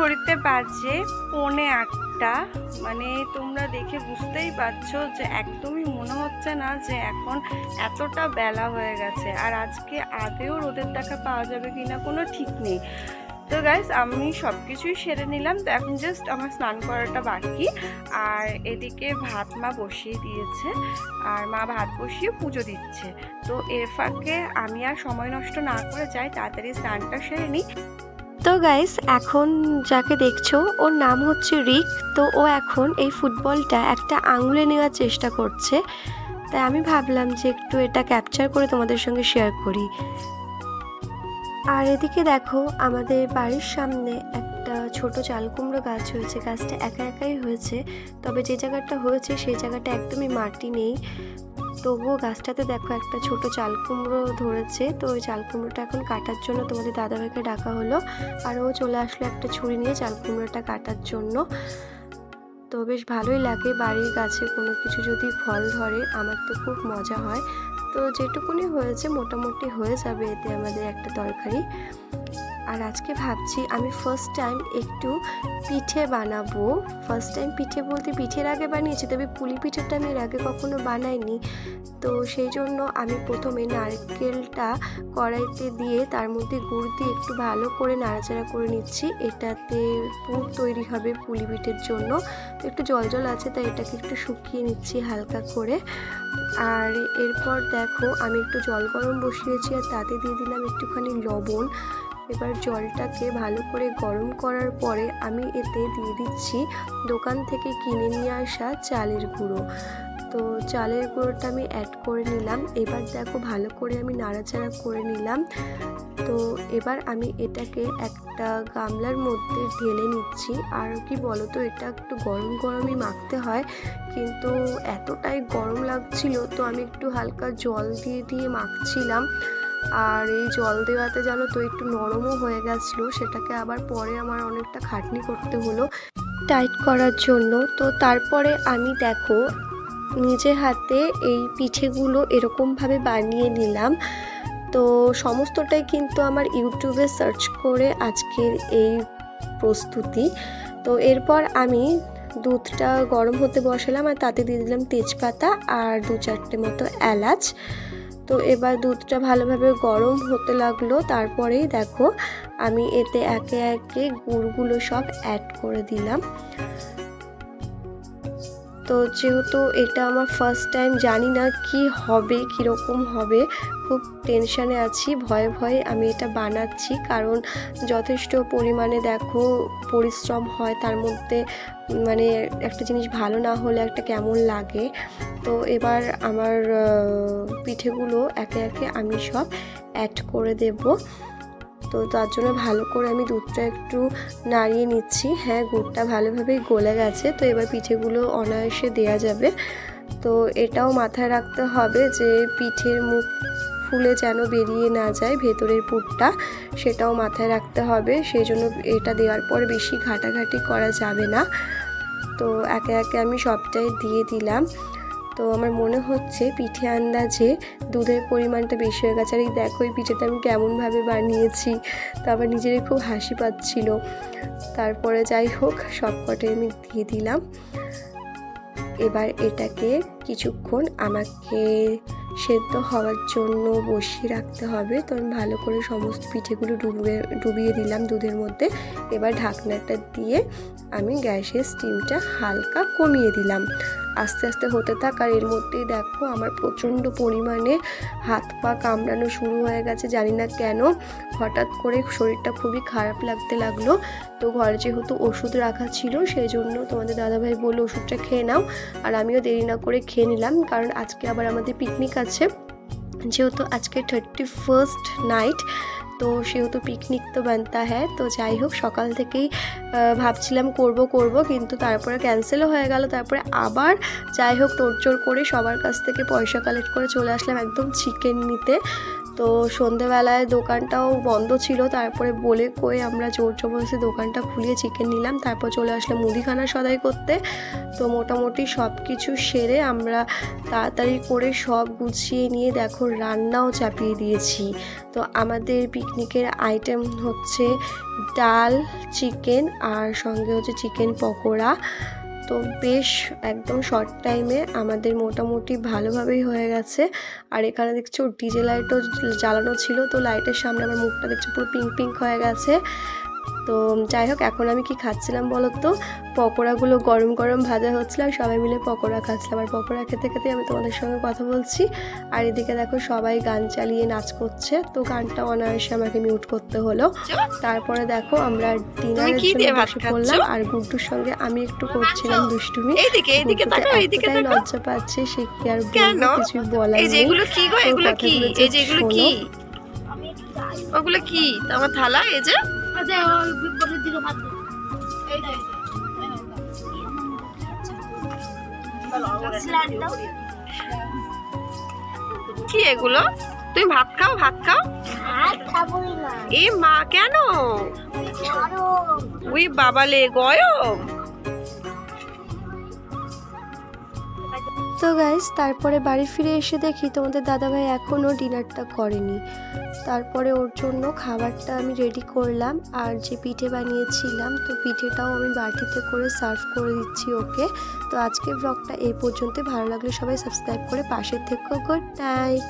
ঘড়িতে বাজে 8:45। মানে তোমরা দেখে বুঝতেই পারছো যে একদমই মনে হচ্ছে না যে এখন এতটা বেলা হয়ে গেছে, আর আজকে আদেও রোদের দেখা পাওয়া যাবে কিনা কোনো ঠিক নেই। তো গাইস, আমি সব কিছুই সেরে নিলাম। তো এখন জাস্ট আমার স্নান করাটা বাকি। আর এদিকে ভাত মা বসিয়ে দিয়েছে, আর মা ভাত বসিয়ে পুজো দিচ্ছে। তো এর ফাঁকে আমি আর সময় নষ্ট না করে যাই, তাড়াতাড়ি স্নানটা সেরে নিই। তো গাইস, এখন যাকে দেখছো ওর নাম হচ্ছে রিক। তো ও এখন এই ফুটবলটা একটা আঙুলে নেওয়ার চেষ্টা করছে, তাই আমি ভাবলাম যে একটু এটা ক্যাপচার করে তোমাদের সঙ্গে শেয়ার করি। আর এদিকে দেখো, আমাদের বাড়ির সামনে একটা ছোট চাল কুমড়ো গাছ হয়েছে। গাছটা একা একাই হয়েছে, তবে যে জায়গাটা হয়েছে সেই জায়গাটা একদমই মাটি নেই। তবুও গাছটাতে দেখো একটা ছোট চাল কুমড়ো ধরেছে। তো ওই চাল কুমড়োটা এখন কাটার জন্য তোমাদের দাদাভাইকে ডাকা হলো, আর ও চলে আসলো একটা ছুরি নিয়ে চাল কুমড়োটা কাটার জন্য। তো বেশ ভালোই লাগে বাড়ির গাছে কোনো কিছু যদি ফল ধরে, আমার তো খুব মজা হয়। তো যেটুকুনি হয়েছে মোটামুটি হয়ে যাবে এতে আমাদের একটা তরকারি। আর আজকে ভাবছি আমি ফার্স্ট টাইম একটু পিঠে বানাবো। ফার্স্ট টাইম পিঠে বলতে পিঠের আগে বানিয়েছি, তবে পুলি পিঠেটা আমি এর আগে কখনো বানাইনি। তো সেই জন্য আমি প্রথমে নারকেলটা কড়াইতে দিয়ে তার মধ্যে গুড় দিয়ে একটু ভালো করে নাড়াচাড়া করে নিচ্ছি। এটাতে পুর তৈরি হবে পুলি পিঠের জন্য। তো একটু জল জল আছে, তাই এটাকে একটু শুকিয়ে নিচ্ছি হালকা করে। আর এরপর দেখো, আমি একটু জল গরম বসিয়েছি, আর তাতে দিয়ে দিলাম একটুখানি লবণ। এবার জলটাকে ভালো করে গরম করার পরে আমি এতে দিয়ে দিচ্ছি দোকান থেকে কিনে নিয়ে আসা চালের গুঁড়ো। তো চালের গুঁড়োটা আমি অ্যাড করে নিলাম। এবার দেখো ভালো করে আমি নাড়াচাড়া করে নিলাম। তো এবার আমি এটাকে একটা গামলার মধ্যে ঢেলে নিচ্ছি। আর কি বলো তো, এটা একটু গরম গরমই মাখতে হয়, কিন্তু এতটাই গরম লাগছিল তো আমি একটু হালকা জল দিয়ে দিয়ে মাখছিলাম। আর এই জল দেওয়াতে জানো তো একটু নরমও হয়ে গেছিলো, সেটাকে আবার পরে আমার অনেকটা খাটনি করতে হলো টাইট করার জন্য। তো তারপরে আমি দেখো নিজে হাতে এই পিঠেগুলো এরকমভাবে বানিয়ে নিলাম। তো সমস্তটাই কিন্তু আমার ইউটিউবে সার্চ করে আজকের এই প্রস্তুতি। তো এরপর আমি দুধটা গরম হতে বসালাম, আর তাতে দিয়ে দিলাম তেজপাতা আর 2-4টে মতো এলাচ। তো এবার দুধটা ভালোভাবে গরম হতে লাগলো। তারপরেই দেখো আমি এতে একে একে গুড়গুলো সব অ্যাড করে দিলাম। তো যেহেতু এটা আমার ফার্স্ট টাইম, জানি না কি হবে, কীরকম হবে, খুব টেনশানে আছি, ভয়ে ভয়ে আমি এটা বানাচ্ছি। কারণ যথেষ্ট পরিমাণে দেখো পরিশ্রম হয়, তার মধ্যে মানে একটা জিনিস ভালো না হলে একটা কেমন লাগে। তো এবার আমার পিঠেগুলো একে একে আমি সব অ্যাড করে দেব। তো তার জন্য ভালো করে আমি দুধটা একটু নাড়িয়ে নিচ্ছি। হ্যাঁ, গুড়টা ভালোভাবেই গলে গেছে। তো এবার পিঠেগুলো অনায়াসে দেয়া যাবে। তো এটাও মাথায় রাখতে হবে যে পিঠের মুখ ফুলে যেন বেরিয়ে না যায় ভেতরের পুরটা, সেটাও মাথায় রাখতে হবে। সেই জন্য এটা দেওয়ার পর বেশি ঘাটাঘাটি করা যাবে না। তো একে একে আমি সবটাই দিয়ে দিলাম। তো আমার মনে হচ্ছে পিঠে আন্দাজে দুধের পরিমাণটা বেশি হয়ে গেছে। আর এই দেখো এই পিঠেটা আমি কেমনভাবে বানিয়েছি, তো আবার নিজেরই খুব হাসি পাচ্ছিল। তারপরে যাই হোক, সব কটাই আমি দিয়ে দিলাম। এবার এটাকে কিছুক্ষণ আমাকে সেদ্ধ হওয়ার জন্য বসিয়ে রাখতে হবে। তো আমি ভালো করে সমস্ত পিঠেগুলো ডুবিয়ে দিলাম দুধের মধ্যে। এবার ঢাকনাটা দিয়ে আমি গ্যাসের স্টিমটা হালকা কমিয়ে দিলাম। আস্তে আস্তে হতে থাক। আর এর মধ্যেই দেখো আমার প্রচণ্ড পরিমাণে হাত পা কামড়ানো শুরু হয়ে গেছে, জানি না কেন। হঠাৎ করে শরীরটা খুবই খারাপ লাগতে লাগলো। তো ঘরে যেহেতু ওষুধ রাখা ছিল, সেই জন্য তোমাদের দাদাভাই বললো ওষুধটা খেয়ে নাও। আর আমিও দেরি না করে খেয়ে নিলাম, কারণ আজকে আবার আমাদের পিকনিক আছে। যেহেতু আজকে 31st নাইট, তো সেহেতু পিকনিক তো বানতা হ্যাঁ। তো যাই হোক, সকাল থেকেই ভাবছিলাম করব, কিন্তু তারপরে ক্যান্সেলও হয়ে গেল। তারপরে আবার যাই হোক তোড়জোড় করে সবার কাছ থেকে পয়সা কালেক্ট করে চলে আসলাম একদম চিকেন নিতে। তো সন্ধেবেলায় দোকানটাও বন্ধ ছিল, তারপরে বলে কয়ে আমরা জোর জবরদস্তি দোকানটা খুলিয়ে চিকেন নিলাম, তারপর চলে আসলাম মুদিখানা সদাই করতে। তো মোটামুটি সব কিছু সেরে আমরা তাড়াতাড়ি করে সব গুছিয়ে নিয়ে দেখো রান্নাও চাপিয়ে দিয়েছি। তো আমাদের পিকনিকের আইটেম হচ্ছে ডাল, চিকেন আর সঙ্গে হচ্ছে চিকেন পকোড়া। তো বেশ একদম শর্ট টাইমে আমাদের মোটামুটি ভালোভাবেই হয়ে গেছে। আর এখানে দেখছো ডিজে লাইটও জ্বালানো ছিল, তো লাইটের সামনে আমার মুখটা দেখছো পুরো পিঙ্ক পিঙ্ক হয়ে গেছে। তো যাই হোক, এখন আমি কি খাচ্ছিলাম বলো তো, পকোড়াগুলো গরম গরম ভাজা হচ্ছিল আর সবাই মিলে পকোড়া খাচ্ছিলাম। আর পকোড়া খেতে খেতে আমি তোমাদের সঙ্গে কথা বলছি। আর এদিকে দেখো সবাই গান চালিয়ে নাচ করছে, তো গানটা অনায়াসে আমাকে মিউট করতে হলো। তারপরে দেখো আমরা ডিনারের জন্য বসে পড়লাম, আর গুড্ডুর সঙ্গে আমি একটু করছিলাম দুষ্টুমি। এতটাই লজ্জা পাচ্ছে, সে কি আর বলবো, কিছু বলার নেই। ওগুলো কি আমার থালা? এই যে কি এগুলো? তুমি ভাত খাও, ভাত খাও। এ মা, কেন? ওই বাবালে গরম। তো গাইস, তারপরে বাড়ি ফিরে এসে দেখি তোমাদের দাদাভাই এখনও ডিনারটা করেনি। তারপরে ওর জন্য খাবারটা আমি রেডি করলাম, আর যে পিঠে বানিয়েছিলাম তো পিঠেটাও আমি বাটিতে করে সার্ভ করে দিচ্ছি ওকে। তো আজকের ব্লগটা এই পর্যন্ত। ভালো লাগলে সবাই সাবস্ক্রাইব করে পাশে থেকো। Good night.